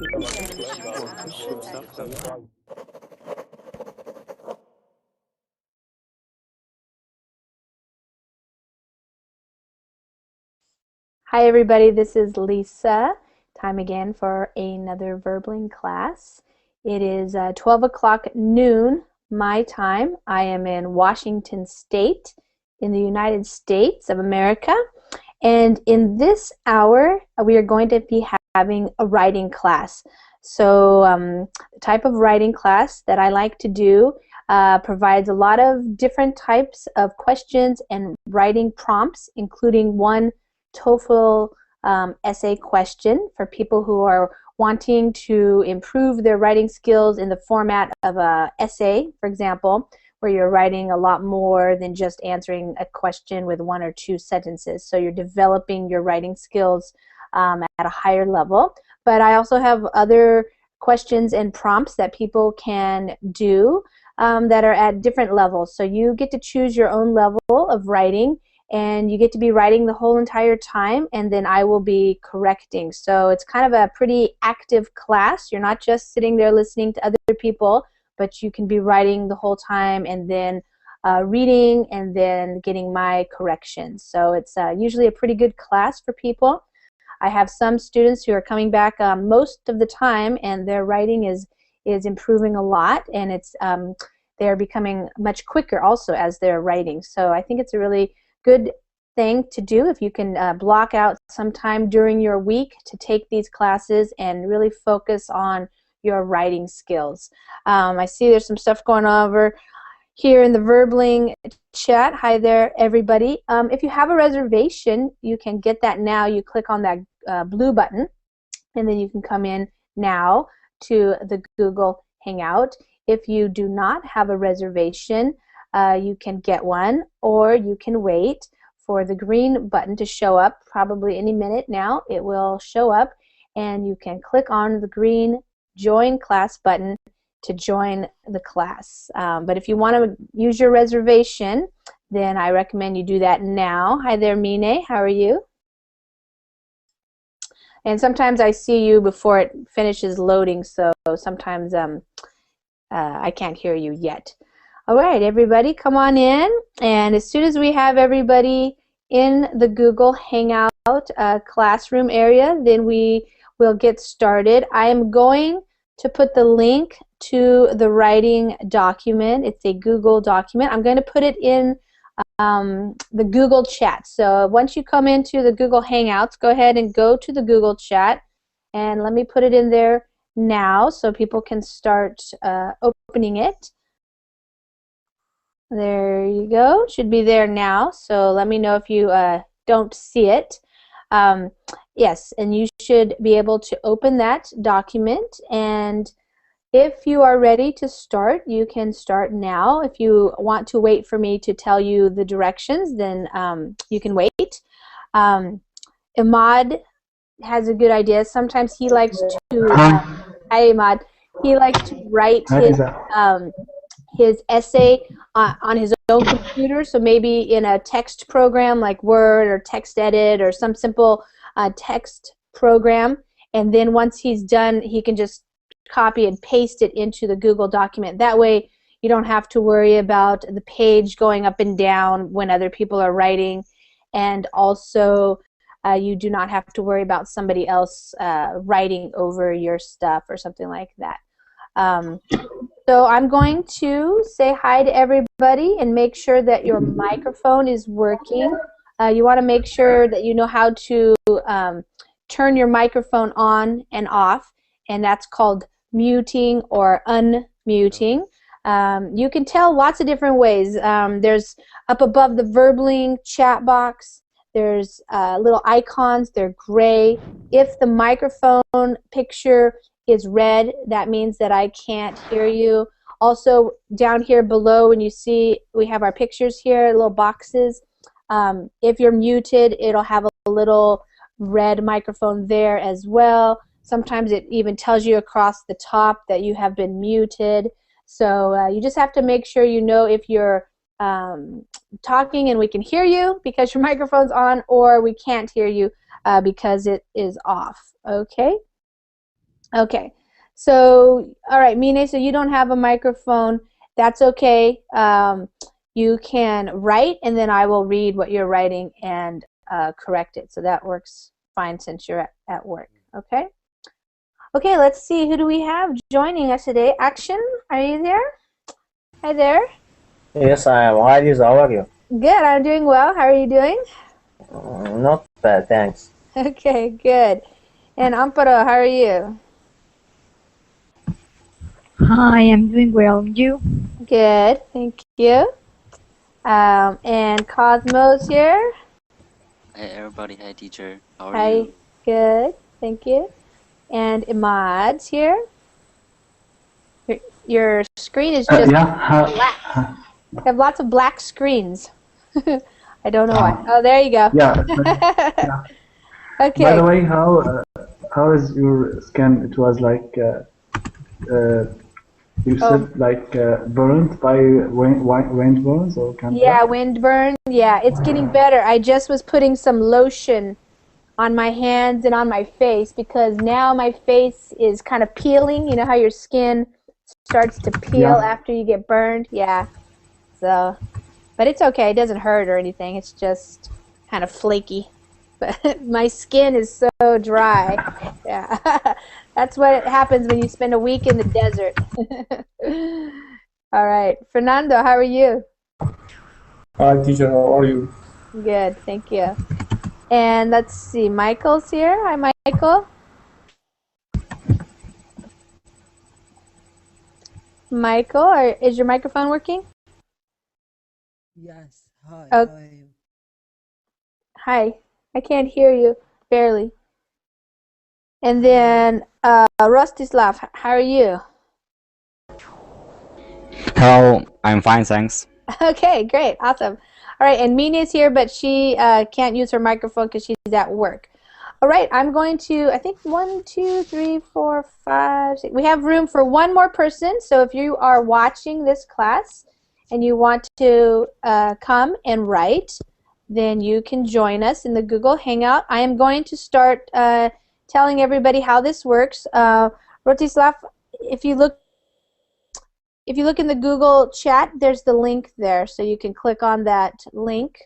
Hi everybody, this is Lisa. Time again for another verbling class. It is 12 o'clock noon my time. I am in Washington State in the United States of America, and in this hour we are going to be having a writing class. So the type of writing class that I like to do provides a lot of different types of questions and writing prompts, including one TOEFL essay question for people who are wanting to improve their writing skills in the format of an essay, for example, where you're writing a lot more than just answering a question with one or two sentences. So you're developing your writing skills at a higher level. But I also have other questions and prompts that people can do that are at different levels. So you get to choose your own level of writing, and you get to be writing the whole entire time, and then I will be correcting. So it's kind of a pretty active class. You're not just sitting there listening to other people, but you can be writing the whole time and then reading and then getting my corrections. So it's usually a pretty good class for people. I have some students who are coming back most of the time, and their writing is improving a lot, and it's they're becoming much quicker also as they're writing. So I think it's a really good thing to do if you can block out some time during your week to take these classes and really focus on your writing skills. I see there's some stuff going on over here in the Verbling chat. Hi there, everybody. If you have a reservation, you can get that now. You click on that blue button, and then you can come in now to the Google Hangout. If you do not have a reservation, you can get one, or you can wait for the green button to show up. Probably any minute now it will show up, and you can click on the green Join Class button to join the class. But if you want to use your reservation, then I recommend you do that now. Hi there, Mine. How are you? And sometimes I see you before it finishes loading, so sometimes I can't hear you yet. All right, everybody, come on in, and as soon as we have everybody in the Google Hangout classroom area, then we will get started. I am going to put the link to the writing document. It's a Google document. I'm going to put it in the Google chat. So once you come into the Google Hangouts, go ahead and go to the Google chat, and let me put it in there now so people can start opening it. There you go. Should be there now. So let me know if you don't see it. Yes, and you should be able to open that document. And if you are ready to start, you can start now. If you want to wait for me to tell you the directions, then you can wait. Ahmad has a good idea. Sometimes he likes to, hi Ahmad, he likes to write his essay on his own computer, so maybe in a text program like Word or TextEdit or some simple text program, and then once he's done, he can just copy and paste it into the Google document. That way you don't have to worry about the page going up and down when other people are writing, and also you do not have to worry about somebody else writing over your stuff or something like that. So I'm going to say hi to everybody and make sure that your microphone is working. You want to make sure that you know how to turn your microphone on and off, and that's called muting or unmuting. You can tell lots of different ways. There's up above the Verbling chat box, there's little icons. They're gray. If the microphone picture is red, that means that I can't hear you. Also, down here below, when you see we have our pictures here, little boxes, if you're muted, it'll have a little red microphone there as well. Sometimes it even tells you across the top that you have been muted. So you just have to make sure you know if you're talking and we can hear you because your microphone's on, or we can't hear you because it is off. Okay? Okay. So, all right, Mine, so you don't have a microphone. That's okay. You can write, and then I will read what you're writing and correct it. So that works fine since you're at work. Okay? Okay, let's see. Who do we have joining us today? Action, are you there? Hi there. Yes, I am. Hi, Lisa. How are you? Good, I'm doing well. How are you doing? Not bad, thanks. Okay, good. And Amparo, how are you? Hi, I'm doing well. And you? Good, thank you. And Cosmo's here. Hi everybody, hi teacher. How are Hi, you? good, thank you. And Imad's here. Your screen is just Yeah, black. You have lots of black screens. I don't know why. uh, Oh, there you go. yeah, yeah. By Okay. the way, how is your skin? It was like you Oh, said like burned by wind burns or yeah, cancer. windburn. Yeah, it's getting better. I just was putting some lotion on my hands and on my face because now my face is kind of peeling. You know how your skin starts to peel Yeah, after you get burned? Yeah. So, but it's okay. It doesn't hurt or anything. It's just kind of flaky. But my skin is so dry. Yeah. That's what happens when you spend a week in the desert. All right. Fernando, how are you? Hi teacher, how are you? Good, thank you. And let's see, Michael's here. Hi, Michael. Michael, is your microphone working? Yes, hi, Oh, how are you? hi. I can't hear you, barely. And Hello. then Rostislav, how are you? Hello, I'm fine, thanks. Okay, great, awesome. All right, and Mina's here, but she can't use her microphone because she's at work. All right, I'm going to, I think 1, 2, 3, 4, 5, 6. We have room for one more person. So if you are watching this class and you want to come and write, then you can join us in the Google Hangout. I am going to start telling everybody how this works. Rotislav, if you look in the Google chat, there's the link there, so you can click on that link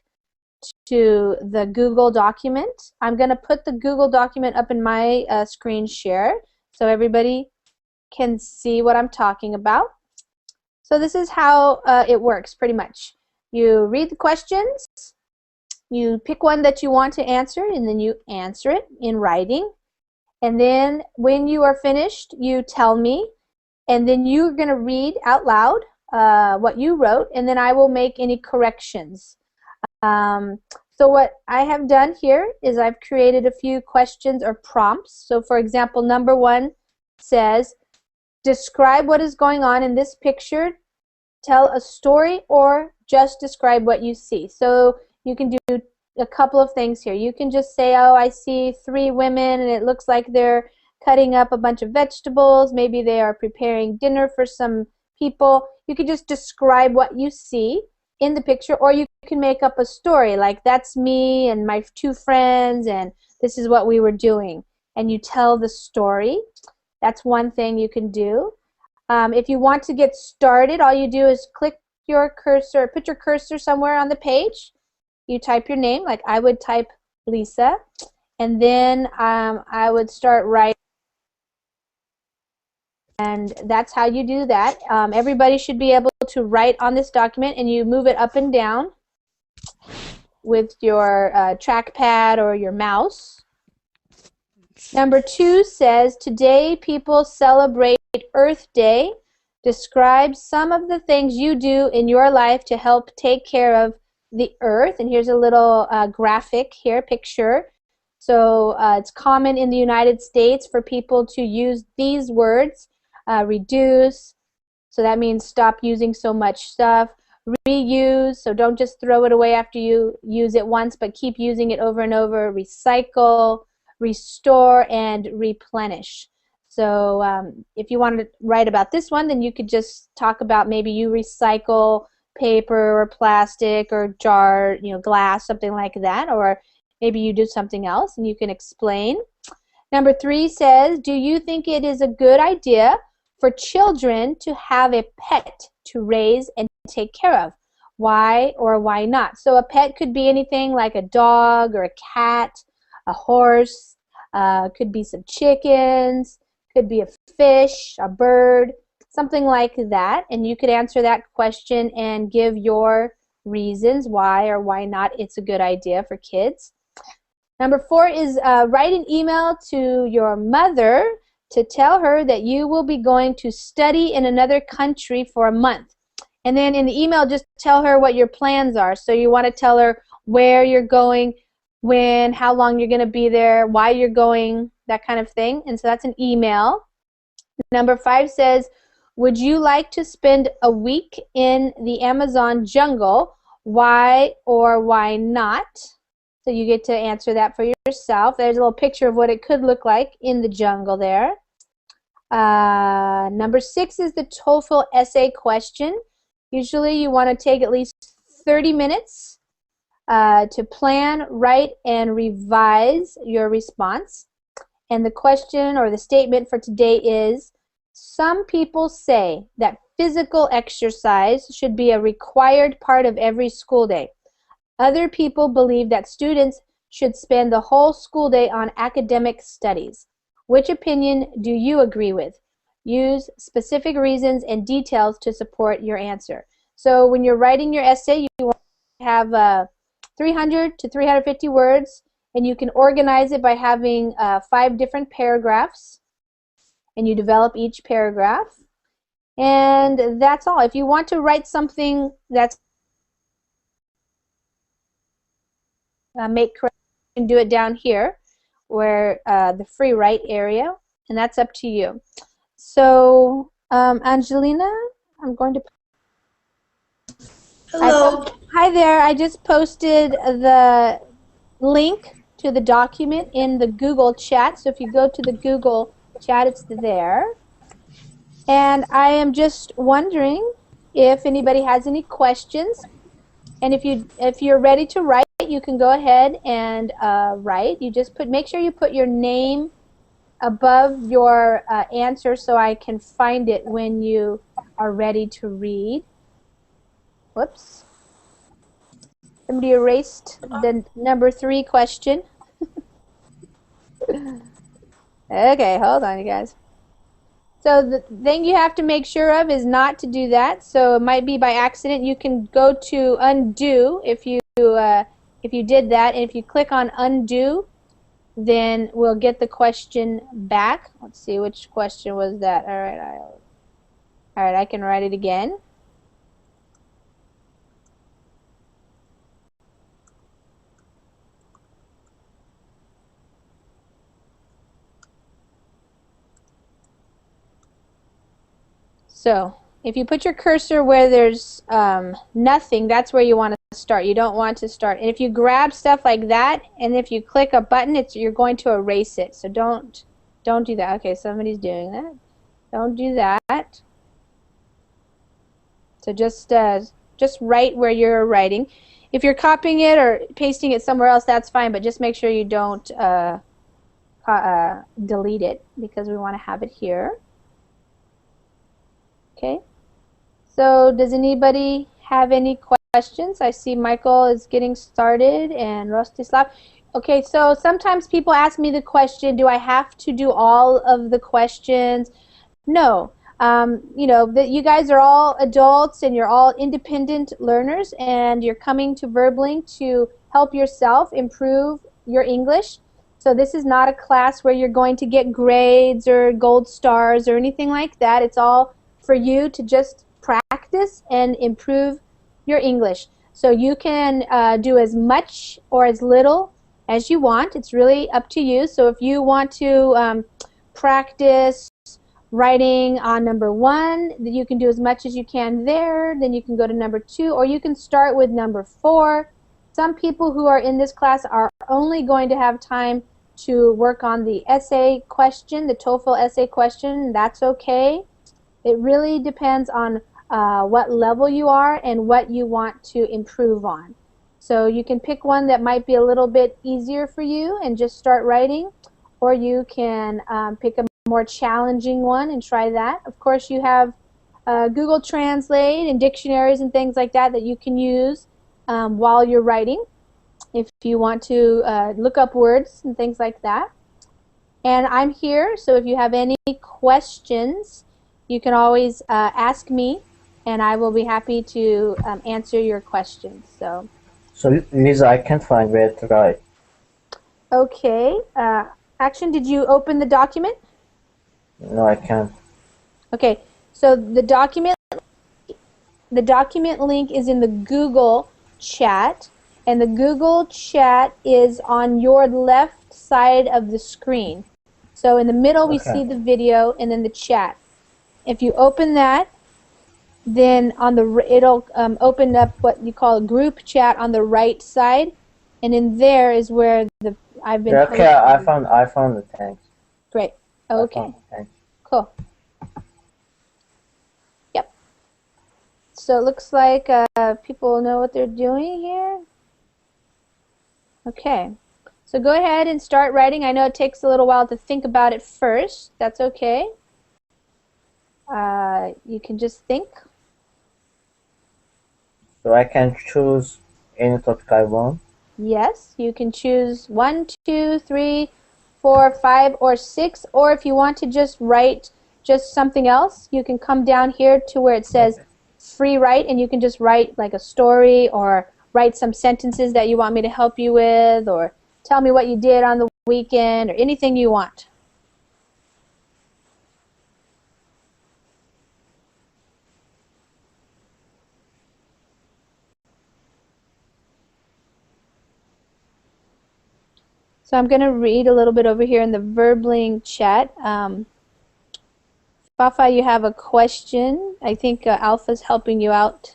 to the Google document. I'm going to put the Google document up in my screen share so everybody can see what I'm talking about. So this is how it works pretty much. You read the questions, you pick one that you want to answer, and then you answer it in writing. And then when you are finished, you tell me, and then you're going to read out loud what you wrote, and then I will make any corrections. So what I have done here is I've created a few questions or prompts. So for example, number 1 says, describe what is going on in this picture, tell a story, or just describe what you see. So you can do a couple of things here. You can just say, oh, I see 3 women and it looks like they're cutting up a bunch of vegetables. Maybe they are preparing dinner for some people. You can just describe what you see in the picture, or you can make up a story like that's me and my 2 friends and this is what we were doing, and you tell the story. That's one thing you can do. If you want to get started, all you do is click your cursor, put your cursor somewhere on the page. You type your name, like I would type Lisa, and then I would start writing. And that's how you do that. Everybody should be able to write on this document, and you move it up and down with your trackpad or your mouse. Number 2 says, today people celebrate Earth Day. Describe some of the things you do in your life to help take care of the earth. And here's a little graphic here, picture. So it's common in the United States for people to use these words, reduce, so that means stop using so much stuff. Reuse, so don't just throw it away after you use it once, but keep using it over and over. Recycle, restore, and replenish. So if you want to write about this one, then you could just talk about maybe you recycle paper or plastic or jar, glass, something like that, or maybe you do something else and you can explain. Number 3 says, do you think it is a good idea for children to have a pet to raise and take care of? Why or why not? So a pet could be anything like a dog or a cat, a horse, could be some chickens, could be a fish, a bird, something like that. And you could answer that question and give your reasons why or why not it's a good idea for kids. Number 4 is write an email to your mother to tell her that you will be going to study in another country for a month. And then in the email, just tell her what your plans are. So you want to tell her where you're going, when, how long you're going to be there, why you're going, that kind of thing. And so that's an email. Number 5 says, would you like to spend a week in the Amazon jungle? Why or why not? So you get to answer that for yourself. There's a little picture of what it could look like in the jungle there. Number 6 is the TOEFL essay question. Usually you want to take at least 30 minutes to plan, write, and revise your response. And the question or the statement for today is, some people say that physical exercise should be a required part of every school day. Other people believe that students should spend the whole school day on academic studies. Which opinion do you agree with? Use specific reasons and details to support your answer. So when you're writing your essay, you want to have 300 to 350 words, and you can organize it by having 5 different paragraphs, and you develop each paragraph. And that's all. If you want to write something that's make correct, you can do it down here where the free write area, and that's up to you. So Angelina, I'm going to Hello. hi there. I just posted the link to the document in the Google chat. So if you go to the Google chat, it's there. And I am just wondering if anybody has any questions. And if you're ready to write, you can go ahead and write. You just make sure you put your name above your answer so I can find it when you are ready to read. Whoops. Somebody erased the number 3 question. Okay, hold on, you guys. So the thing you have to make sure of is not to do that. So it might be by accident. You can go to undo if you did that. And if you click on undo, then we'll get the question back. Let's see, which question was that? All right, I can write it again. So if you put your cursor where there's nothing, that's where you want to start. You don't want to start. And if you grab stuff like that, and if you click a button, you're going to erase it. So don't do that. Okay, somebody's doing that. Don't do that. So just write where you're writing. If you're copying it or pasting it somewhere else, that's fine. But just make sure you don't delete it, because we want to have it here. Okay, so does anybody have any questions? I see Michael is getting started and Rostislav. Okay, so sometimes people ask me the question, do I have to do all of the questions? No. You know, you guys are all adults and you're all independent learners, and you're coming to Verbling to help yourself improve your English. So this is not a class where you're going to get grades or gold stars or anything like that. It's all for you to just practice and improve your English. So you can do as much or as little as you want. It's really up to you. So if you want to practice writing on number 1, then you can do as much as you can there. Then you can go to number 2, or you can start with number 4. Some people who are in this class are only going to have time to work on the essay question, the TOEFL essay question. That's okay. It really depends on what level you are and what you want to improve on. So you can pick one that might be a little bit easier for you and just start writing, or you can pick a more challenging one and try that. Of course, you have Google Translate and dictionaries and things like that that you can use while you're writing if you want to look up words and things like that. And I'm here, so if you have any questions, you can always ask me, and I will be happy to answer your questions. So Lisa, I can't find where to write. okay. Action, did you open the document? No, I can't. Okay, so the document link is in the Google chat, and the Google chat is on your left side of the screen. So in the middle we see the video and then the chat. If you open that, then on the it'll open up what you call a group chat on the right side, and in there is where I've been. Okay, I found the thanks. Great. Okay. Thanks. Cool. Yep. So it looks like people know what they're doing here. Okay. So go ahead and start writing. I know it takes a little while to think about it first. That's okay. You can just think. So I can choose any topic I want? Yes, you can choose 1, 2, 3, 4, 5, or 6, or if you want to just write just something else, you can come down here to where it says free write, and you can just write like a story or write some sentences that you want me to help you with, or tell me what you did on the weekend, or anything you want. So I'm going to read a little bit over here in the Verbling chat. Fafa, you have a question. I think Alpha's helping you out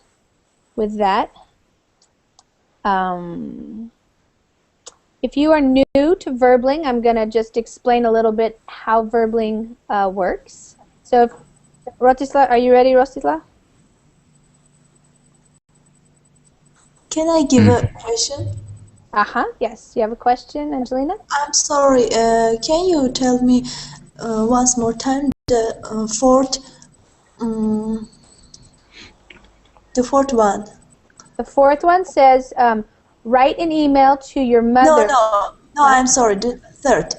with that. If you are new to Verbling, I'm going to just explain a little bit how Verbling works. So, Rotisla, are you ready, Rotisla? Can I give a question? Yes. You have a question, Angelina? I'm sorry. Can you tell me once more time the fourth one? The fourth one says, write an email to your mother. No. I'm sorry. The third.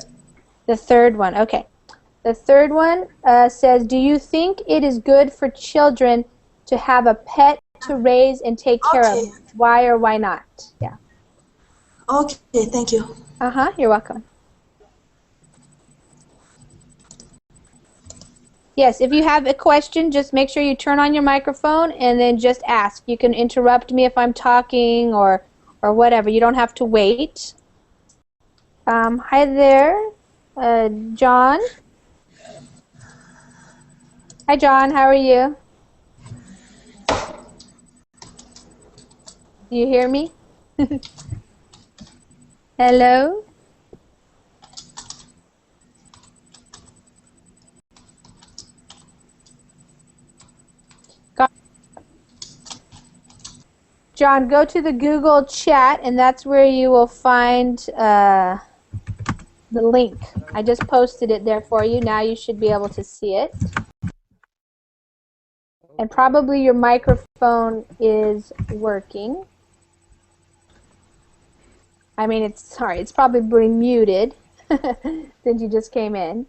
The third one. Okay. The third one says, do you think it is good for children to have a pet to raise and take care of? Why or why not? Yeah. Okay, thank you. You're welcome. Yes, if you have a question, just make sure you turn on your microphone and then just ask. You can interrupt me if I'm talking or whatever. You don't have to wait. Hi there, John. Hi, John. How are you? Do you hear me? Hello? John, go to the Google chat, and that's where you will find the link. I just posted it there for you. Now you should be able to see it. And probably your microphone is working. I mean, it's probably muted since you just came in.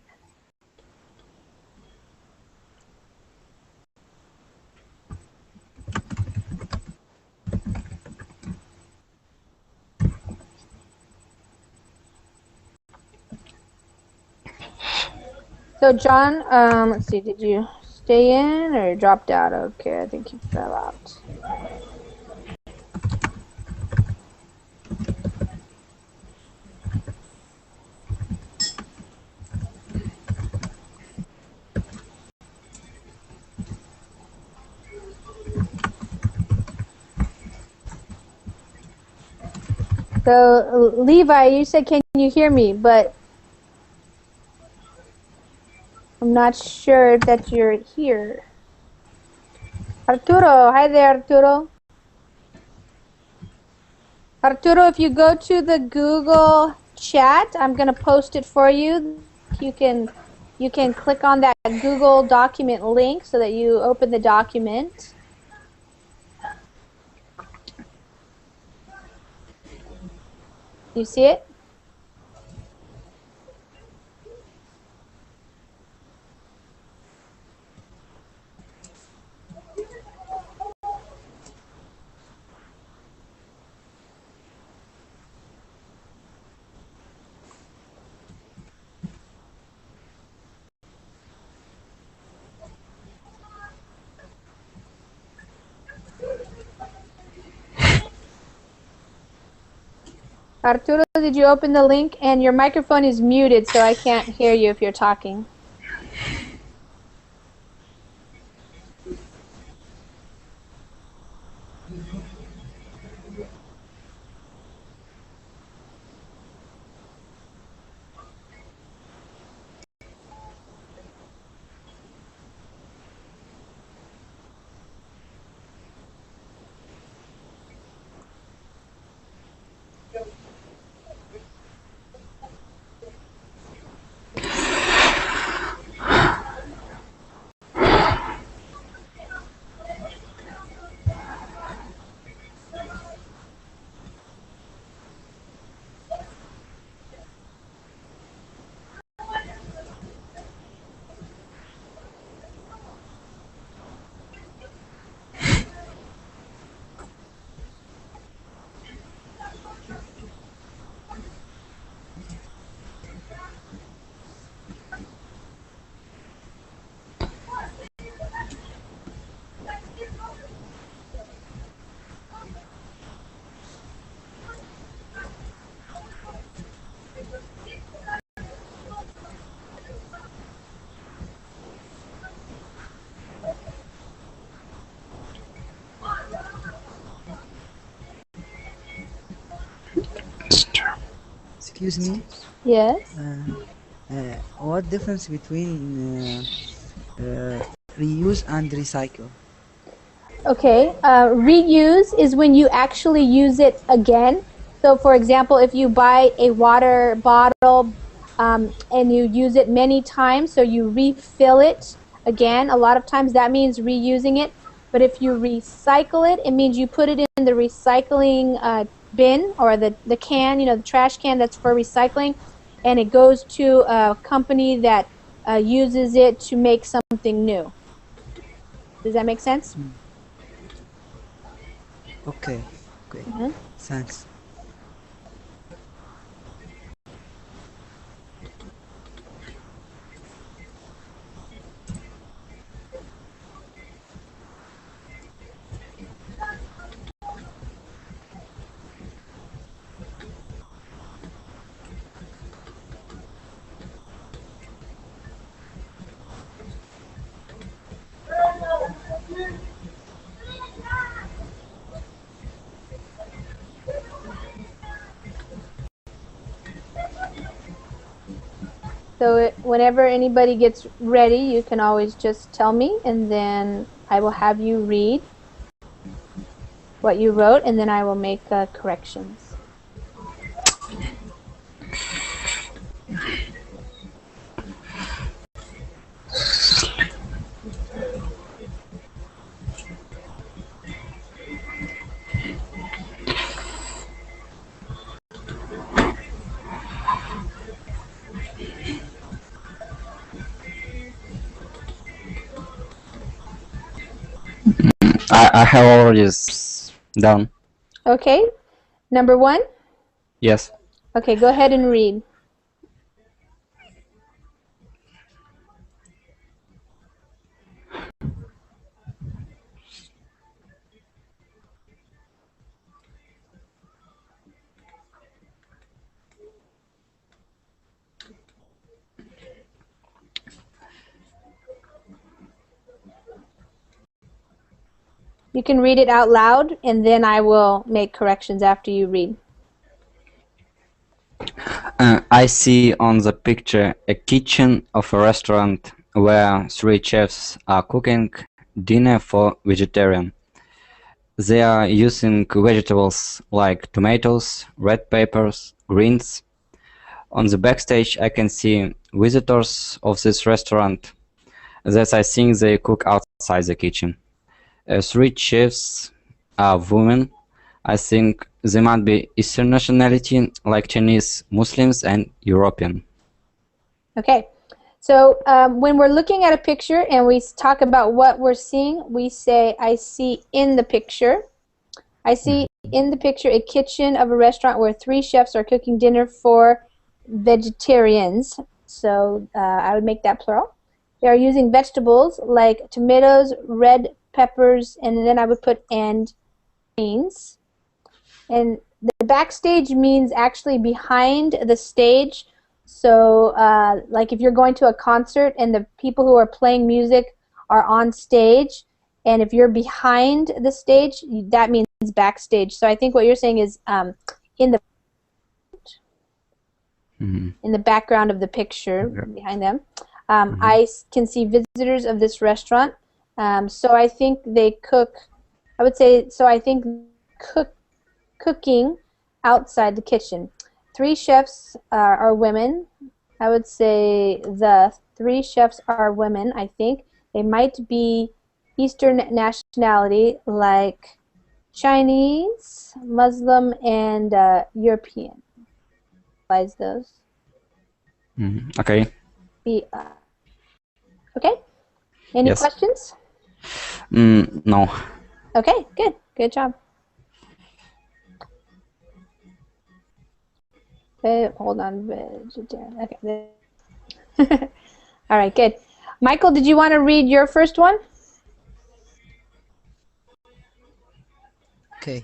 So John, let's see, did you stay in or dropped out? Okay, I think you fell out. So Levi, you said, can you hear me? But I'm not sure that you're here. Arturo, hi there, Arturo. Arturo, if you go to the Google chat. I'm going to post it for you. You can click on that Google document link so that you open the document. You see it? Arturo, did you open the link? And your microphone is muted, so I can't hear you if you're talking. Excuse me. Yes. What difference between reuse and recycle? Okay, reuse is when you actually use it again. So for example, if you buy a water bottle and you use it many times, so you refill it again, a lot of times that means reusing it. But if you recycle it, it means you put it in the recycling bin or the can, you know, the trash can that's for recycling, and it goes to a company that uses it to make something new. Does that make sense? Okay. Okay. Thanks. So whenever anybody gets ready, you can always just tell me, and then I will have you read what you wrote, and then I will make corrections. I have already done. Okay, number 1? Yes. Okay, go ahead and read. You can read it out loud, and then I will make corrections after you read. I see on the picture a kitchen of a restaurant where 3 chefs are cooking dinner for vegetarian. They are using vegetables like tomatoes, red peppers, greens. On the backstage, I can see visitors of this restaurant that I think they cook outside the kitchen. Three chefs are women. I think they might be Eastern nationality, like Chinese, Muslims, and European. Okay, so when we're looking at a picture and we talk about what we're seeing, we say, I see in the picture. I see in the picture a kitchen of a restaurant where 3 chefs are cooking dinner for vegetarians. So I would make that plural. They are using vegetables like tomatoes, red peppers, and then I would put and beans. And the backstage means actually behind the stage. So like if you're going to a concert and the people who are playing music are on stage, and if you're behind the stage, that means backstage. So I think what you're saying is in the in the background of the picture behind them. I can see visitors of this restaurant. So I think they cook. I would say so. I think cooking outside the kitchen. 3 chefs are women. I would say the 3 chefs are women. I think they might be Eastern nationality, like Chinese, Muslim, and European. Realize those. Okay. Okay. Any Yes. questions? No. Okay. Good. Good job. Hold on. Vegetarian. Okay. All right. Good. Michael, did you want to read your first one? Okay.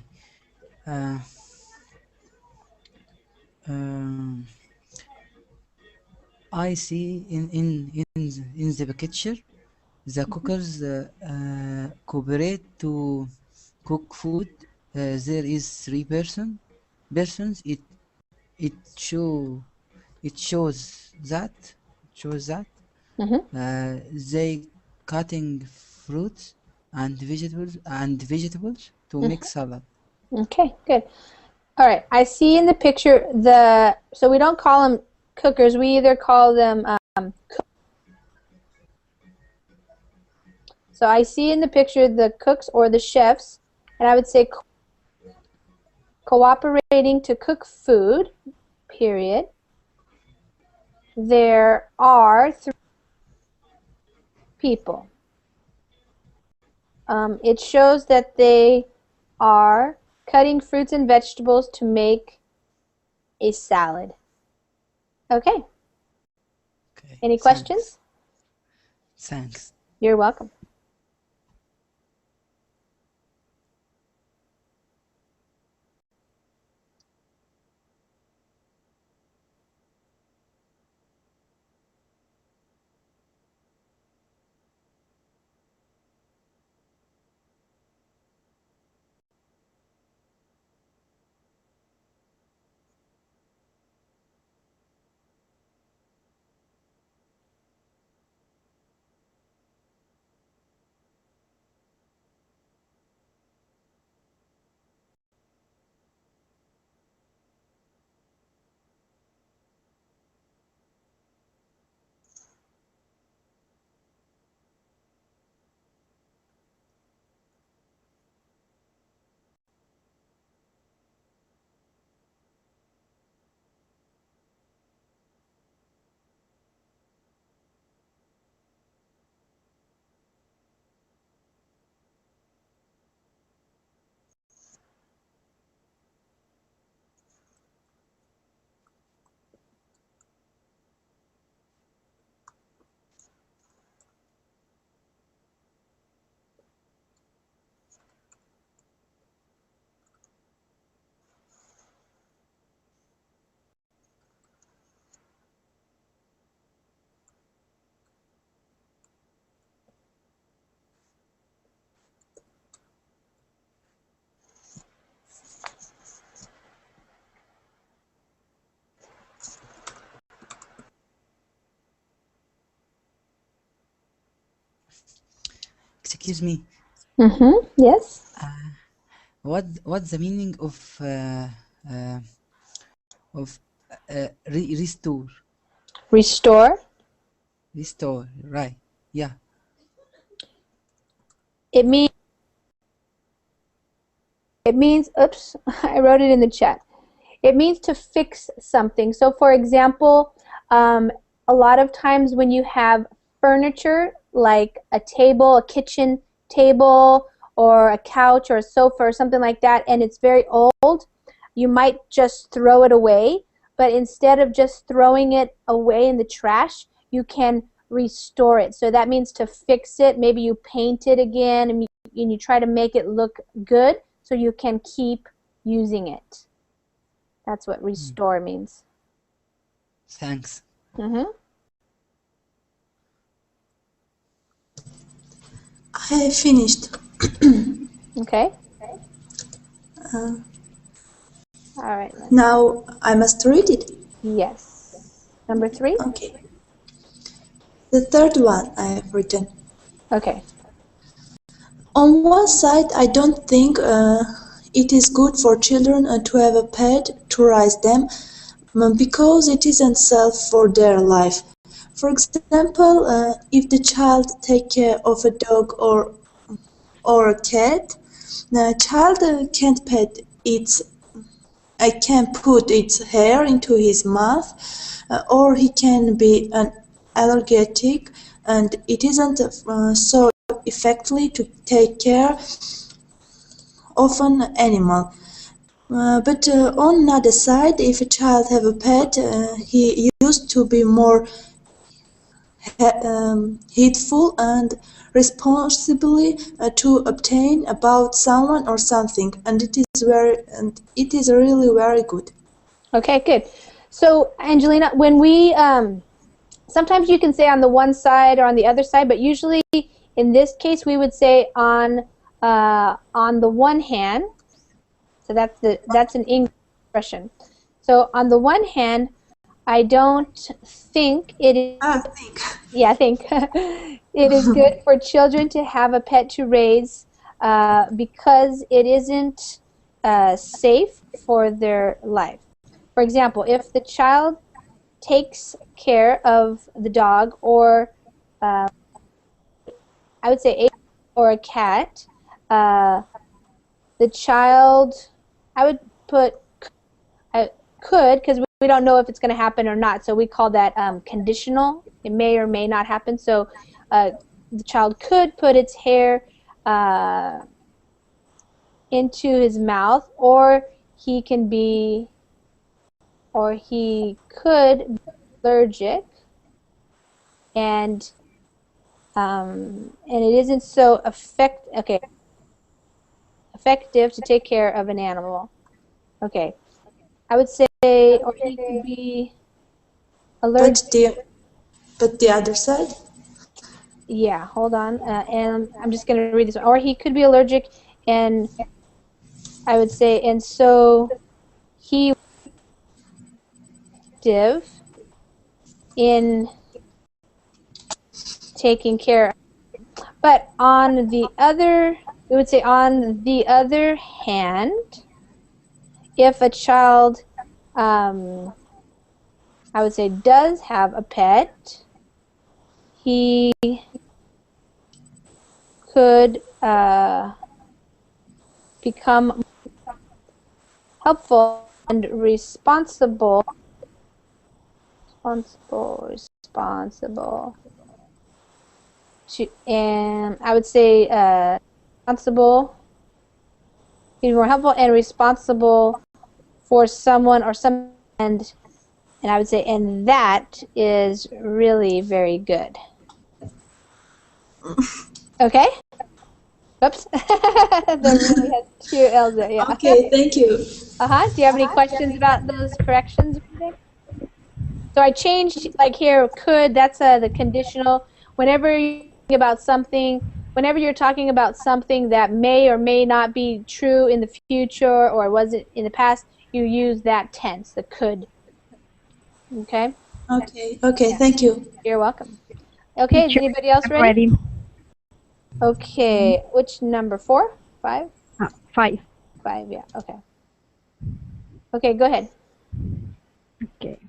I see in the picture the cookers cooperate to cook food. There is 3 persons. It show it shows that they cutting fruits and vegetables to make salad. Okay. Good. All right. I see in the picture so we don't call them cookers. We either call them so I see in the picture the cooks or the chefs, and I would say cooperating to cook food, period. There are 3 people. It shows that they are cutting fruits and vegetables to make a salad. Okay. Okay. Any questions? Thanks. You're welcome. Excuse me. Yes. What's the meaning of Restore. Restore. Restore. Right. Yeah. It means, oops, I wrote it in the chat. It means to fix something. So for example, a lot of times when you have furniture like a table, a kitchen table, or a couch or a sofa or something like that, and it's very old, you might just throw it away. But instead of just throwing it away in the trash, you can restore it. So that means to fix it. Maybe you paint it again and you try to make it look good so you can keep using it. That's what restore means. Thanks. Mm-hmm. I have finished. Okay. Uh, All right. Now I must read it. Yes. Number 3? Okay. The third one I have written. Okay. On one side, I don't think it is good for children to have a pet to raise them because it isn't safe for their life. For example, if the child take care of a dog or a cat, the child can't pet its I can put its hair into his mouth, or he can be an allergic, and it isn't so effectively to take care of an animal. But on the other side, if a child have a pet, he used to be more heedful and responsibly to obtain about someone or something, and it is really very good. Okay, good. So, Angelina, when we, sometimes you can say on the one side or on the other side, but usually in this case we would say on the one hand. So that's an English expression. So on the one hand, I don't think it is. I think. Yeah, I think it is good for children to have a pet to raise because it isn't safe for their life. For example, if the child takes care of the dog or I would say a or a cat, the child, I would put could because we don't know if it's going to happen or not. So we call that conditional. It may or may not happen. So the child could put its hair into his mouth, or he can be, or he could be allergic, and it isn't so effective to take care of an animal. Okay, I would say, or he could be allergic. But the other side? Yeah, hold on. And I'm just going to read this one. Or he could be allergic, and I would say, and so he active in taking care. But on the other, we would say, on the other hand, if a child, I would say, does have a pet, he could become helpful and responsible to, and I would say responsible, be more helpful and responsible for someone or some, and I would say, and that is really very good. Okay. Oops. That really has 2 L's there. Yeah. Okay, thank you. Do you have any questions about those corrections? So I changed, like here, could, that's the conditional. Whenever you're talking about something that may or may not be true in the future or wasn't in the past, you use that tense, the could. Okay? Okay, thank you. You're welcome. Okay, is Teacher, anybody else I'm ready? ready. Okay, which number? 4? 5? 5. 5, yeah, okay. Okay, go ahead. Okay.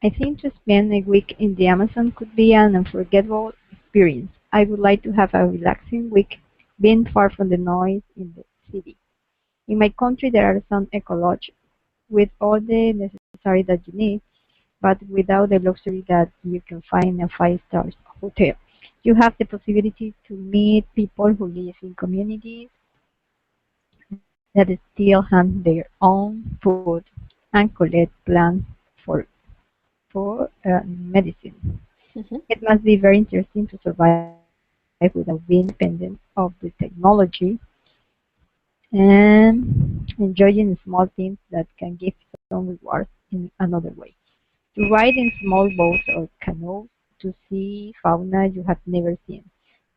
I think to spend a week in the Amazon could be an unforgettable experience. I would like to have a relaxing week, being far from the noise in the city. In my country, there are some eco lodges with all the necessary that you need, but without the luxury that you can find in a five-star hotel. You have the possibility to meet people who live in communities that still hunt their own food and collect plants for medicine. Mhm. It must be very interesting to survive without being dependent of the technology and enjoying small things that can give some rewards in another way. To ride in small boats or canoes, to see fauna you have never seen.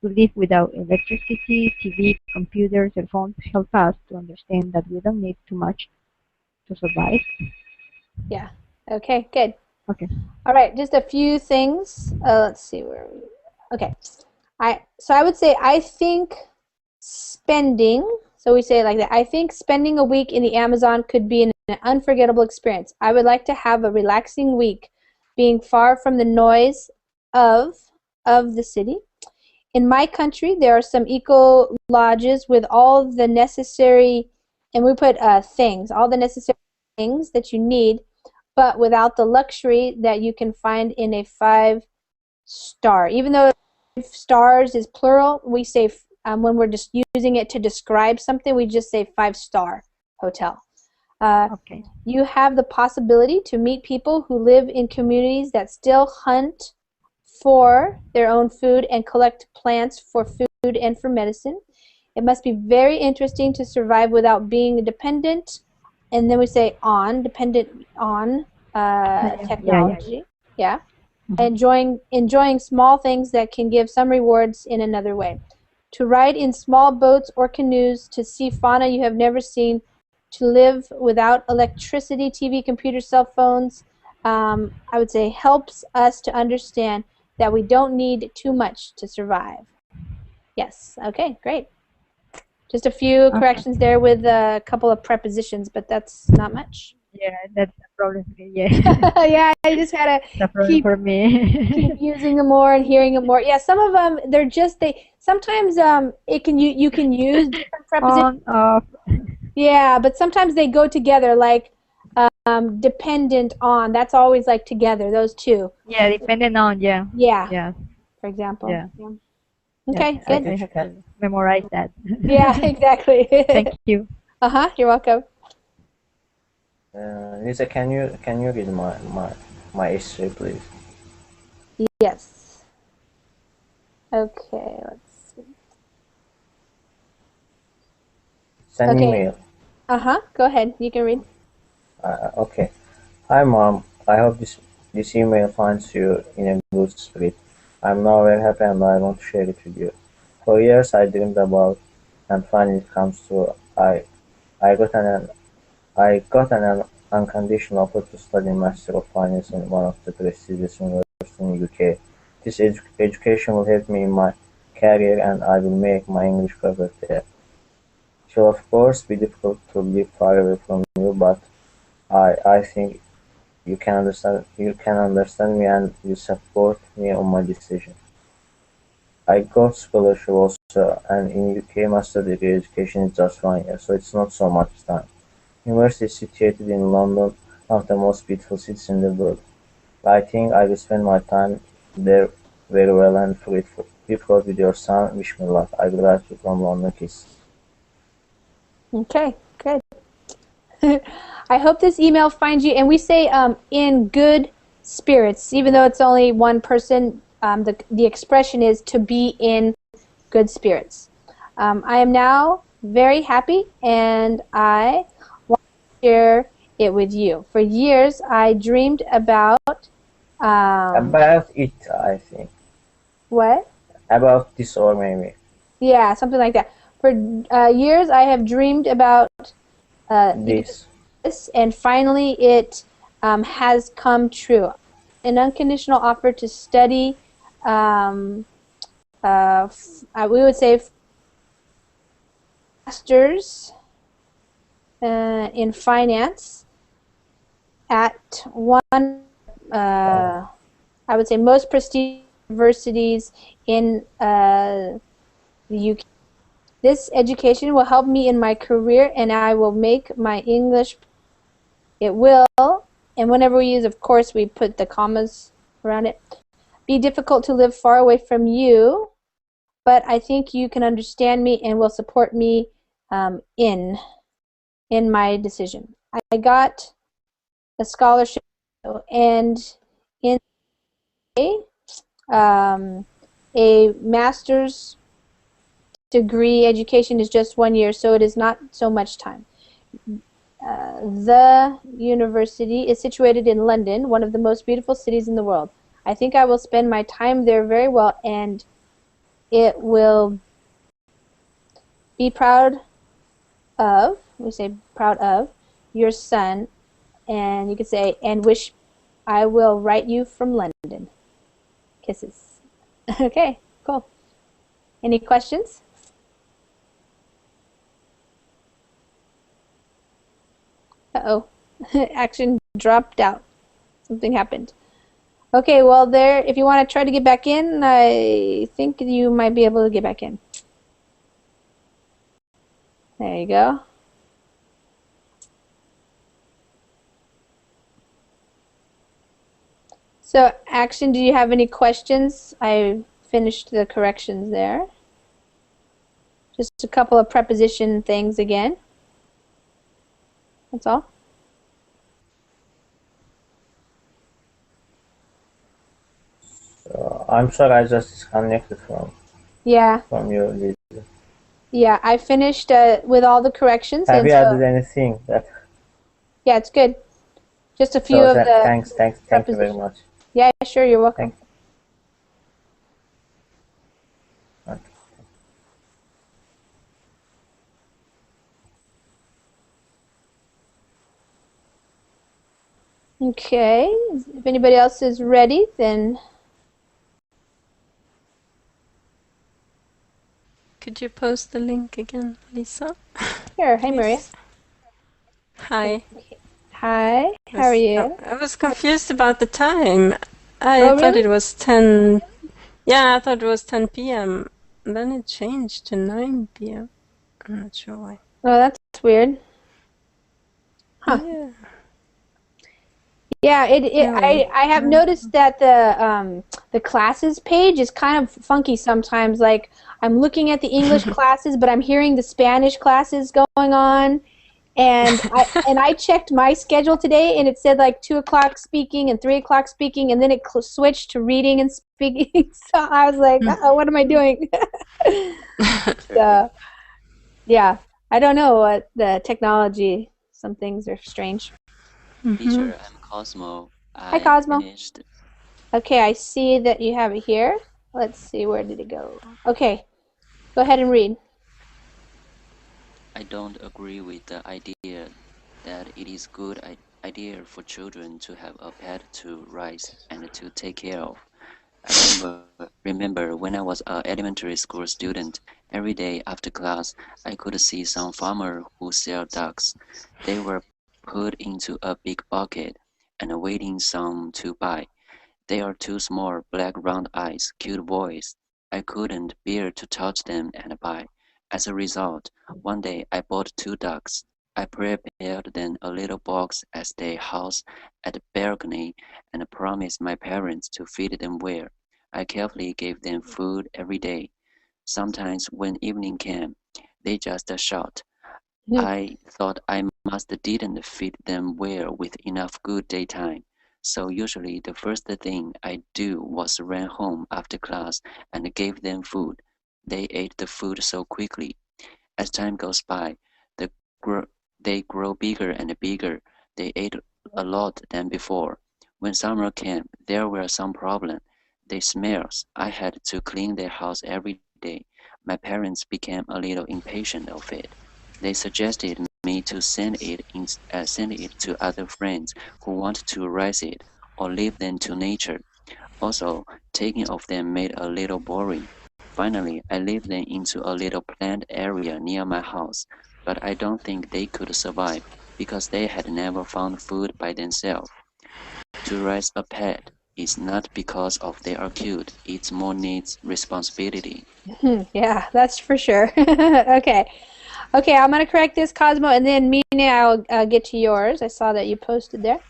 To live without electricity, TV, computers, cell phones help us to understand that we don't need too much to survive. Yeah. Okay, good. Okay. All right, just a few things. Let's see where. Okay, I would say I think spending. So we say it like that. I think spending a week in the Amazon could be an unforgettable experience. I would like to have a relaxing week, being far from the noise of of the city. In my country, there are some eco lodges with all the necessary, and we put things, all the necessary things that you need, but without the luxury that you can find in a five-star. Even though stars is plural, we say when we're just using it to describe something, we just say five-star hotel. Okay. You have the possibility to meet people who live in communities that still hunt for their own food and collect plants for food and for medicine. It must be very interesting to survive without being dependent, and then we say dependent on Yeah. technology. Yeah. Mhm. Enjoying small things that can give some rewards in another way. To ride in small boats or canoes, to see fauna you have never seen, to live without electricity, TV, computer, cell phones, I would say helps us to understand that we don't need too much to survive. Yes, okay, great. Just a few Okay. corrections there with a couple of prepositions, but that's not much. Yeah, that's a problem. Yeah, Yeah, I just had to it's a problem keep for keep me. using them more and hearing them more. Yeah, some of them they're just they sometimes it can you can use different prepositions. On, off. Yeah, but sometimes they go together like dependent on. That's always like together those two. Yeah, depending on. Yeah. Yeah, Yeah. for example. Yeah. Yeah. Yeah. Okay, I, good. I have to memorize that. Yeah, exactly. Thank you. Uh-huh, you're welcome. Lisa, can you read my history, please? Yes. Okay, let's see. Send Okay. email. Uh-huh, go ahead. You can read. Okay. Hi, Mom. I hope this email finds you in a good spirit. I'm now very happy and I want to share it with you. For years I dreamed about, and finally it comes true. I got an unconditional offer to study Master of Finance in one of the prestigious universities in UK. This education will help me in my career and I will make my English perfect there. It will of course be difficult to live far away from you, but I think you can understand me and you support me on my decision. I got scholarship also, and in UK master degree education is just 1 year, so it's not so much time. University is situated in London, one of the most beautiful cities in the world. I think I will spend my time there very well and fruitful. Keep God with your son. Wish me luck. I will write you from London. Kiss. Okay, good. I hope this email finds you, and we say in good spirits, even though it's only one person. The expression is to be in good spirits. I am now very happy, and I want to share it with you. For years, I dreamed about About it, I think. what? About this or maybe Yeah, something like that. For years, I have dreamed about even this. this, and finally it has come true. An unconditional offer to study, um, we would say, masters in finance at one, I would say, most prestigious universities in the UK. This education will help me in my career, and I will make my English. It will, and whenever we use, of course, we put the commas around it. Be difficult to live far away from you, but I think you can understand me and will support me in my decision. I got a scholarship, and in a master's degree education is just 1 year, so it is not so much time. The university is situated in London, one of the most beautiful cities in the world. I think I will spend my time there very well, and it will be proud of, we say proud of, your son, and you could say, and wish I will write you from London. Kisses. Okay, cool. Any questions? Uh-oh. Action dropped out. Something happened. Okay, well, there, if you want to try to get back in, I think you might be able to get back in. There you go. So, Action, do you have any questions? I finished the corrections there. Just a couple of preposition things again. That's all. I'm sorry, I just disconnected from Yeah. your video. Yeah, I finished with all the corrections. Have and you so, added anything? yeah, it's good. Just a few of the thanks you very much. Yeah, sure, you're welcome. Okay, if anybody else is ready, then Could you post the link again, Lisa? Sure. Hey, Maria. Hi. Hi, how are you? I was confused about the time. I Oh, thought really? it was 10. Yeah, I thought it was 10 p.m. Then it changed to 9 p.m. I'm not sure why. Oh, that's weird. Huh. Yeah. Yeah, Anyway. I have noticed that the classes page is kind of funky sometimes. Like I'm looking at the English classes, but I'm hearing the Spanish classes going on. And I checked my schedule today, and it said like 2 o'clock speaking and 3 o'clock speaking, and then it switched to reading and speaking. So I was like, uh-oh, what am I doing? So, yeah, I don't know what the technology. Some things are strange. Teacher, I'm Cosmo. Hi, Cosmo. Finished. Okay, I see that you have it here. Let's see, where did it go? Okay, go ahead and read. I don't agree with the idea that it is good idea for children to have a pet to raise and to take care of. I remember when I was an elementary school student, every day after class, I could see some farmer who sell ducks. They were put into a big bucket and waiting some to buy. They are two small, black round eyes, cute boys. I couldn't bear to touch them and buy. As a result, one day I bought 2 ducks. I prepared them a little box as their house at the balcony and promised my parents to feed them well. I carefully gave them food every day. Sometimes when evening came, they just shot. I thought I must didn't feed them well with enough good daytime. So usually the first thing I do was run home after class and gave them food. They ate the food so quickly. As time goes by, the they grow bigger and bigger. They ate a lot than before. When summer came, there were some problems. They smells. I had to clean their house every day. My parents became a little impatient of it. They suggested me to send it to other friends who want to raise it or leave them to nature. Also, taking of them made a little boring. Finally, I leave them into a little plant area near my house, but I don't think they could survive. because they had never found food by themselves. To raise a pet is not because of they are cute, it's more needs responsibility. Yeah, that's for sure. Okay. Okay, I'm going to correct this, Cosmo, and then Mina, I'll get to yours. I saw that you posted there.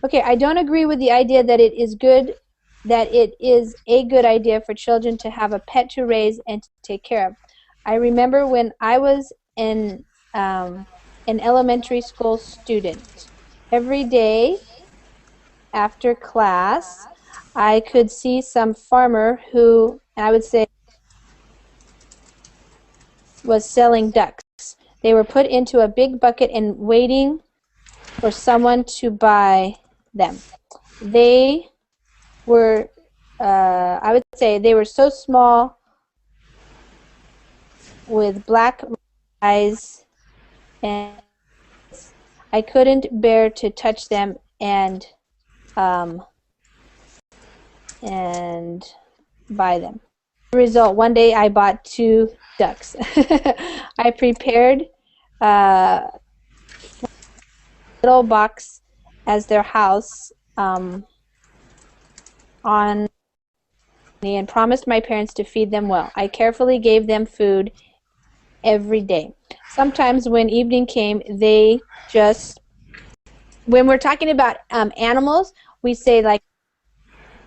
Okay, I don't agree with the idea that it is a good idea for children to have a pet to raise and to take care of. I remember when I was an elementary school student, every day after class, I could see some farmer who, I would say, was selling ducks. They were put into a big bucket and waiting for someone to buy them. They were, I would say, they were so small with black eyes, and I couldn't bear to touch them and buy them. As a result, one day I bought 2 ducks. I prepared a little box as their house on and promised my parents to feed them well. I carefully gave them food every day. Sometimes when evening came, when we're talking about animals, we say like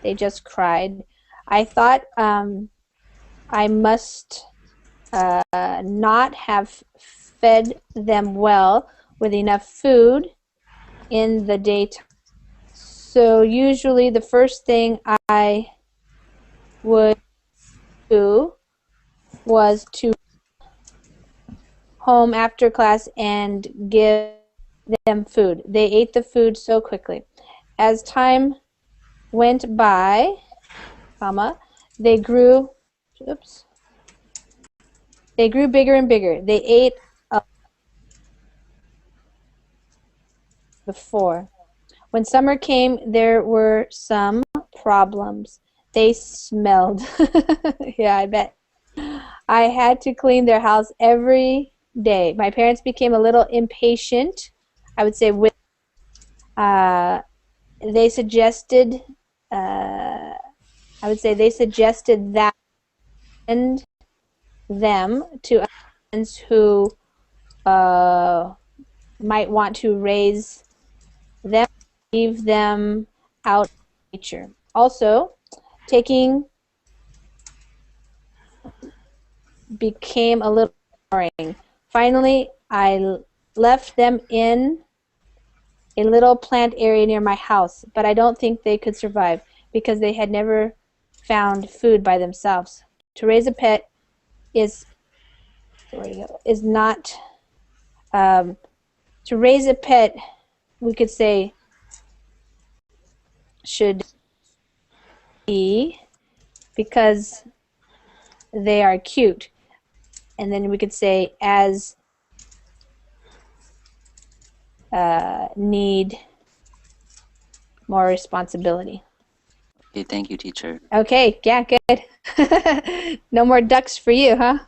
they just cried. I thought I must not have fed them well with enough food in the daytime. So usually the first thing I would do was to home after class and give them food. They ate the food so quickly. As time went by, they grew bigger and bigger. They ate before. When summer came, there were some problems. They smelled. Yeah, I bet. I had to clean their house every day. My parents became a little impatient, I would say, with they suggested that send them to friends who might want to raise them, leave them out in nature. Also, taking became a little boring. Finally, I left them in a little plant area near my house, but I don't think they could survive because they had never found food by themselves. To raise a pet is not to raise a pet, we could say, should be because they are cute, and then we could say as need more responsibility. Okay, thank you, teacher. Okay, yeah, good. No more ducks for you, huh?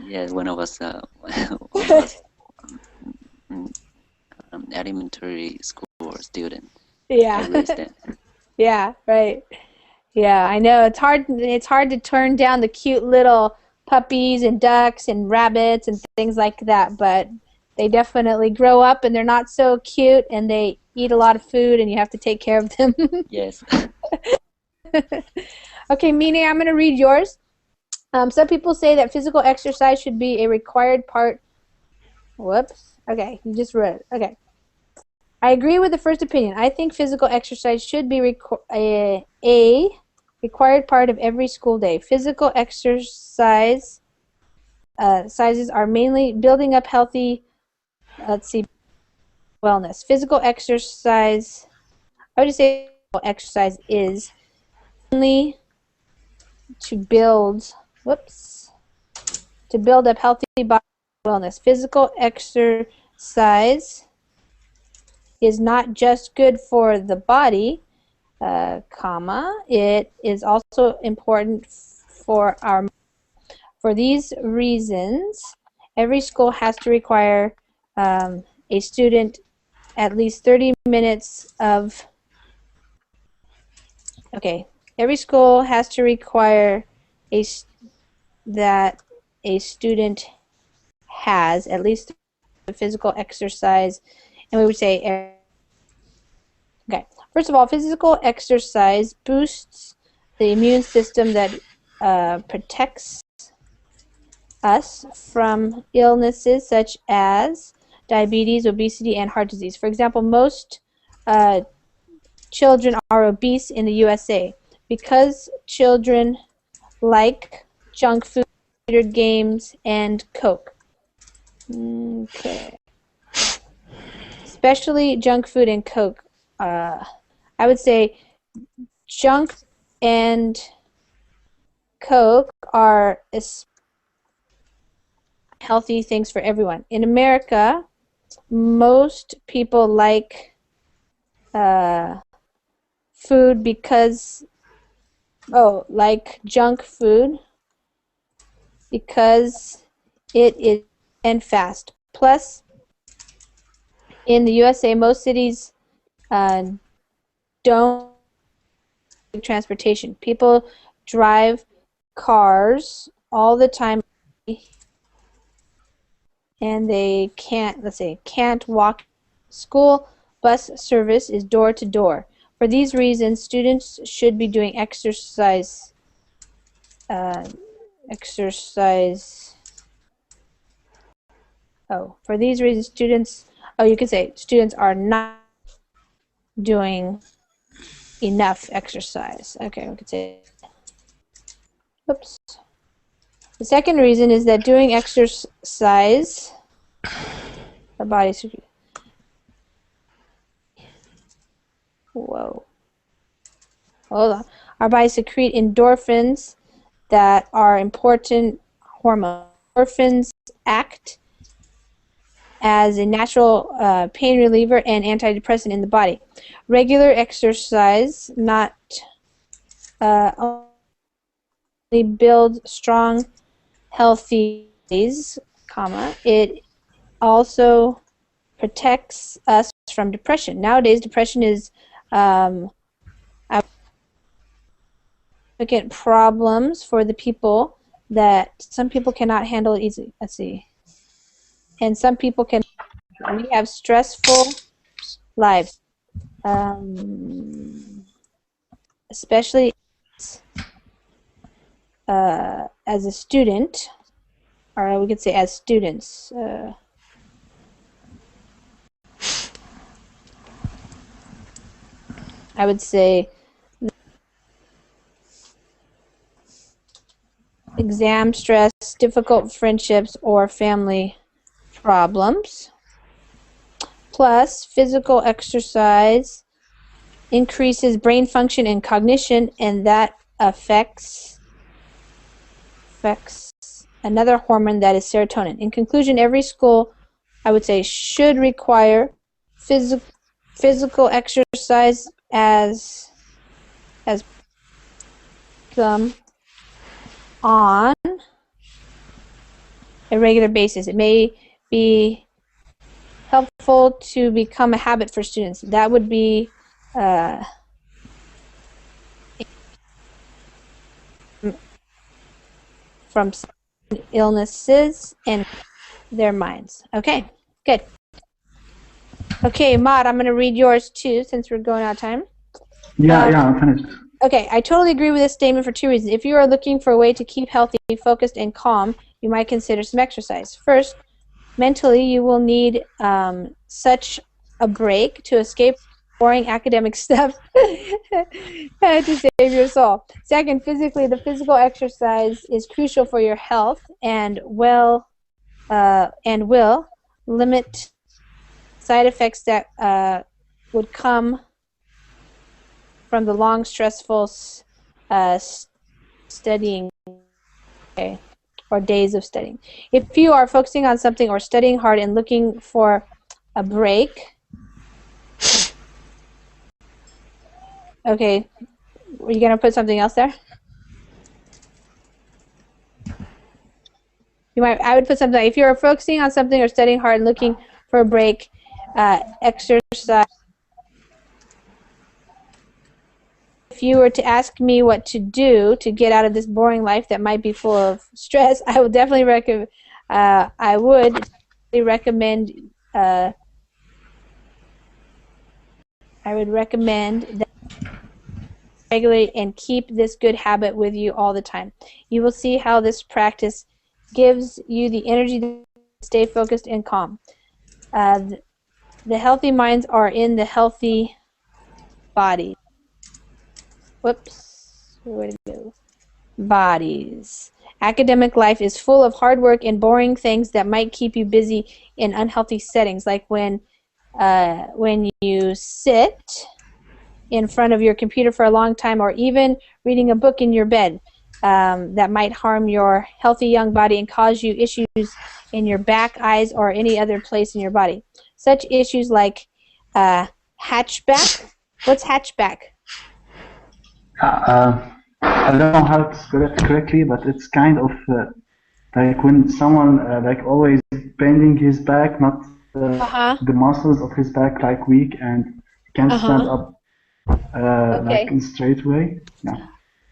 Yes, when I was when I was elementary school student, I Yeah. raised them. Yeah, right. Yeah, I know it's hard. It's hard to turn down the cute little puppies and ducks and rabbits and things like that, but they definitely grow up and they're not so cute and they eat a lot of food and you have to take care of them. Yes. Okay, Mine, I'm going to read yours. Some people say that physical exercise should be a required part. Whoops. Okay, you just read it. Okay. I agree with the first opinion. I think physical exercise should be a required part of every school day. Physical exercise sizes are mainly building up healthy, wellness. Physical exercise, I would just say exercise is only to build, to build up healthy body wellness. Physical exercise is not just good for the body, it is also important for our. For these reasons, every school has to require a student at least 30 minutes of, okay, every school has to require that a student has at least physical exercise, and we would say, okay, first of all, physical exercise boosts the immune system that protects us from illnesses such as diabetes, obesity, and heart disease. For example, most children are obese in the USA because children like junk food, computer games, and Coke. Okay. Especially junk food and Coke. I would say junk and Coke are healthy things for everyone. In America, most people like food because, like junk food because it is and fast. Plus, in the USA, most cities don't have transportation. People drive cars all the time, and they can't walk. School bus service is door to door. For these reasons, students should be doing exercise. For these reasons, you could say students are not doing enough exercise. Okay, we could say. Oops. The second reason is that doing exercise, our body secretes. Whoa. Hold on. Our body secrete endorphins that are important hormones. Endorphins act as a natural pain reliever and antidepressant in the body. Regular exercise not only builds strong, healthy bodies, it also protects us from depression. Nowadays, depression is significant problems for the people that some people cannot handle it easily. Let's see. And some people can. We have stressful lives, especially as a student, or we could say as students. I would say exam stress, difficult friendships, or family problems. Plus, physical exercise increases brain function and cognition, and that affects another hormone that is serotonin. In conclusion, every school, I would say, should require physical exercise as on a regular basis. It may be helpful to become a habit for students. That would be from illnesses and their minds. Okay, good. Okay, Maud, I'm going to read yours too since we're going out of time. Yeah, I'm finished. Okay, I totally agree with this statement for two reasons. If you are looking for a way to keep healthy, focused, and calm, you might consider some exercise. First, mentally, you will need such a break to escape boring academic stuff to save your soul. Second, physically, the physical exercise is crucial for your health and will limit side effects that would come from the long, stressful studying or days of studying. If you are focusing on something or studying hard and looking for a break, okay, are you going to put something else there? I would put something, if you're focusing on something or studying hard and looking for a break, exercise. If you were to ask me what to do to get out of this boring life that might be full of stress, I would definitely recommend. I would recommend. I would recommend that regulate and keep this good habit with you all the time. You will see how this practice gives you the energy to stay focused and calm. The healthy minds are in the healthy body. Whoops, where did it go? Bodies. Academic life is full of hard work and boring things that might keep you busy in unhealthy settings, like when you sit in front of your computer for a long time, or even reading a book in your bed. That might harm your healthy young body and cause you issues in your back, eyes, or any other place in your body. Such issues like hatchback. What's hatchback? I don't know how to spell it correctly, but it's kind of like when someone like always bending his back, not the muscles of his back like weak and can't stand up like in straight way. Yeah.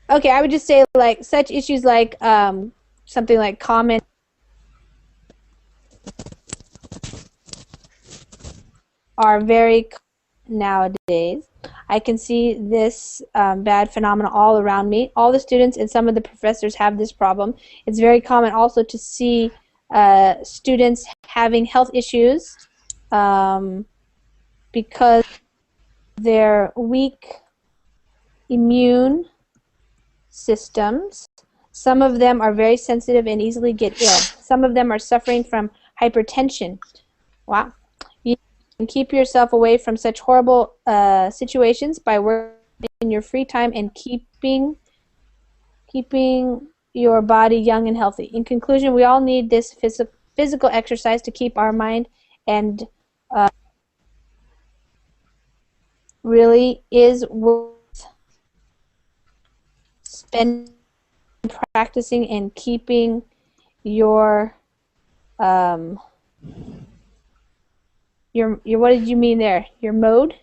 Okay, I would just say like such issues like something like common are very nowadays. I can see this bad phenomenon all around me. All the students and some of the professors have this problem. It's very common also to see students having health issues because their weak immune systems. Some of them are very sensitive and easily get ill. Some of them are suffering from hypertension. Wow. You can keep yourself away from such horrible situations by working in your free time and keeping your body young and healthy. In conclusion, we all need this physical exercise to keep our mind and really is worth spending practicing and keeping your what did you mean there? Your mode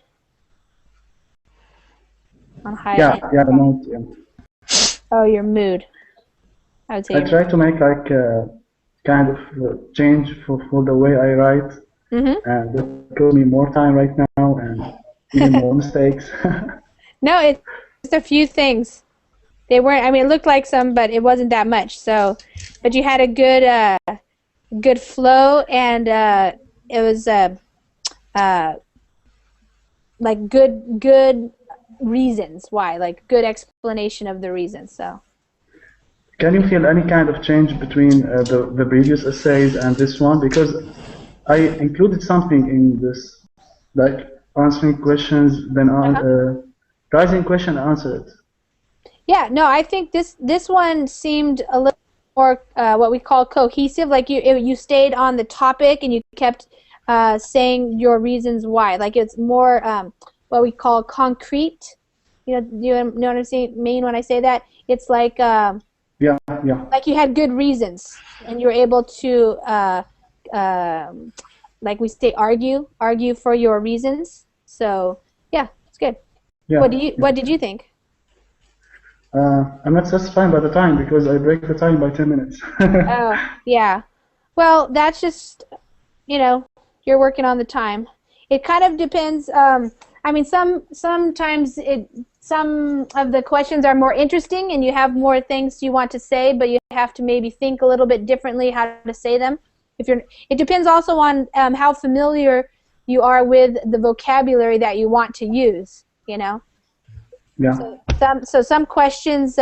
on high. Yeah, the mode. Yeah. Oh, your mood. I would say. I try to make like kind of change for the way I write, and that gives me more time right now and even more mistakes. No, it's just a few things. They weren't. I mean, it looked like some, but it wasn't that much. So, but you had a good flow, and it was like good reasons why, like good explanation of the reasons. So. Can you feel any kind of change between the previous essays and this one? Because I included something in this, like answering questions, then writing question, answer it. Yeah, no, I think this one seemed a little more what we call cohesive. Like you stayed on the topic and you kept saying your reasons why. Like it's more what we call concrete. You know what I'm saying? Mean when I say that? It's like yeah. Like you had good reasons and you were able to like we say argue for your reasons. So yeah, it's good. Yeah. What did you think? I'm not satisfied by the time because I break the time by 10 minutes. Oh, yeah. Well, that's just, you're working on the time. It kind of depends. I mean, sometimes some of the questions are more interesting and you have more things you want to say, but you have to maybe think a little bit differently how to say them. It depends also on how familiar you are with the vocabulary that you want to use, Yeah. So some questions,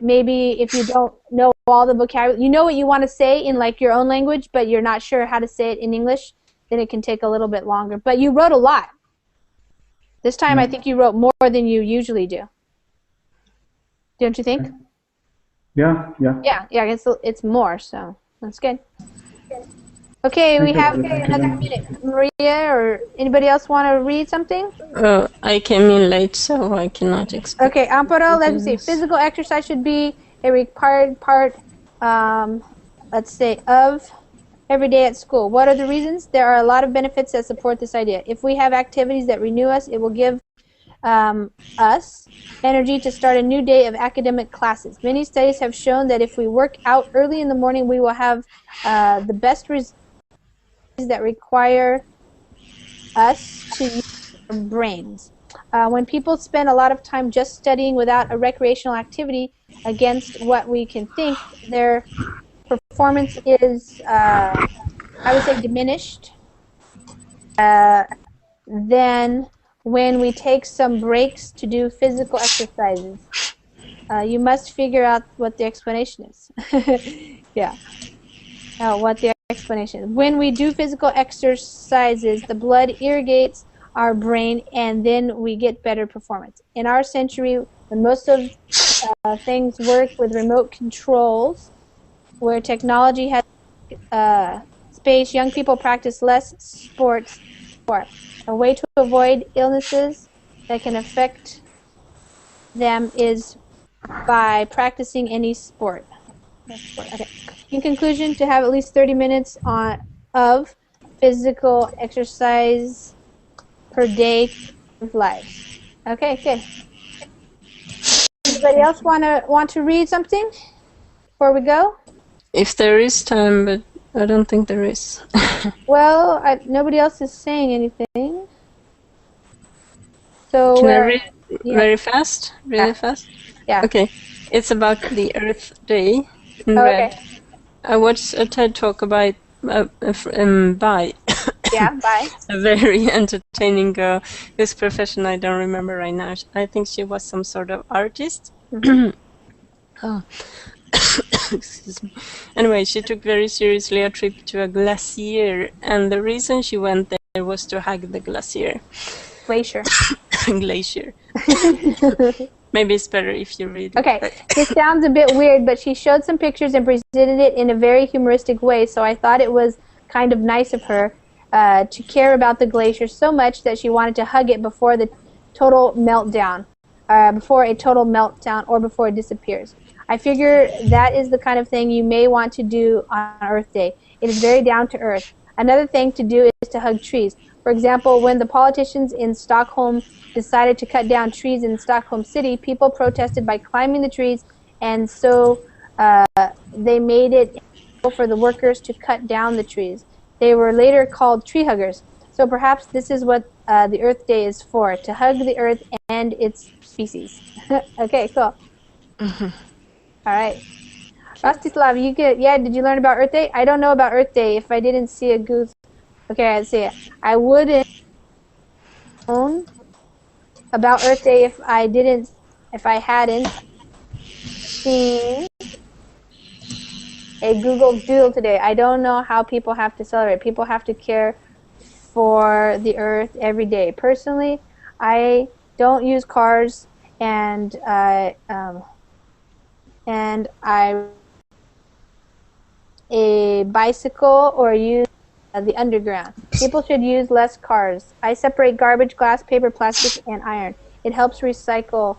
maybe if you don't know all the vocabulary, you know what you want to say in like your own language, but you're not sure how to say it in English, then it can take a little bit longer. But you wrote a lot. This time I think you wrote more than you usually do. Don't you think? Yeah. Yeah, it's more, so that's good. Okay, we have another minute. Maria or anybody else want to read something? I came in late, so I cannot explain. Okay, Amparo, let's see. Physical exercise should be a required part, let's say, of every day at school. What are the reasons? There are a lot of benefits that support this idea. If we have activities that renew us, it will give us energy to start a new day of academic classes. Many studies have shown that if we work out early in the morning, we will have the best results that require us to use our brains. When people spend a lot of time just studying without a recreational activity against what we can think, their performance is, I would say, diminished. Then when we take some breaks to do physical exercises. You must figure out what the explanation is. Yeah. What the explanation is. When we do physical exercises, the blood irrigates our brain and then we get better performance. In our century, when most of things work with remote controls, where technology has space, young people practice less sports. A way to avoid illnesses that can affect them is by practicing any sport. Okay. In conclusion, to have at least 30 minutes of physical exercise per day to improve lives. Okay, good. Anybody else want to read something before we go? If there is time, but I don't think there is. Well, nobody else is saying anything. So can I read very fast? Really fast? Yeah. Okay. It's about the Earth Day in red. Okay. I watched a TED talk by Yeah, bye. a very entertaining girl whose profession I don't remember right now. I think she was some sort of artist. Oh. Excuse me. Anyway, she took very seriously a trip to a glacier, and the reason she went there was to hug the glacier. Glacier. Glacier. Maybe it's better if you read it. Okay, this sounds a bit weird, but she showed some pictures and presented it in a very humoristic way, so I thought it was kind of nice of her to care about the glacier so much that she wanted to hug it before the total meltdown, before it disappears. I figure that is the kind of thing you may want to do on Earth Day. It is very down to earth. Another thing to do is to hug trees. For example, when the politicians in Stockholm decided to cut down trees in Stockholm City, people protested by climbing the trees, and so they made it illegal for the workers to cut down the trees. They were later called tree huggers. So perhaps this is what the Earth Day is for, to hug the Earth and its species. Okay, cool. All right. Rostislav, did you learn about Earth Day? I don't know about Earth Day if I didn't see a goose. Okay, I see it. I wouldn't know about Earth Day if I hadn't seen a Google Doodle today. I don't know how people have to celebrate. People have to care for the Earth every day. Personally, I don't use cars, and I a bicycle or use the underground. People should use less cars. I separate garbage, glass, paper, plastic, and iron. It helps recycle.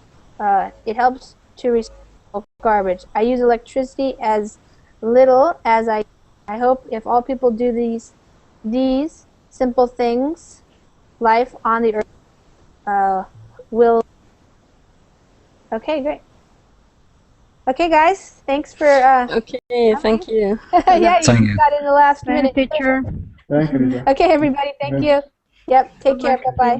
It helps to recycle garbage. I use electricity as little as I. I hope if all people do these simple things, life on the Earth will. Okay, great. Okay, guys, thanks for. Okay, thank you. Yeah, you got in the last minute. Teacher. Thank you. Okay, everybody, thank you. Yep, take care. Bye-bye.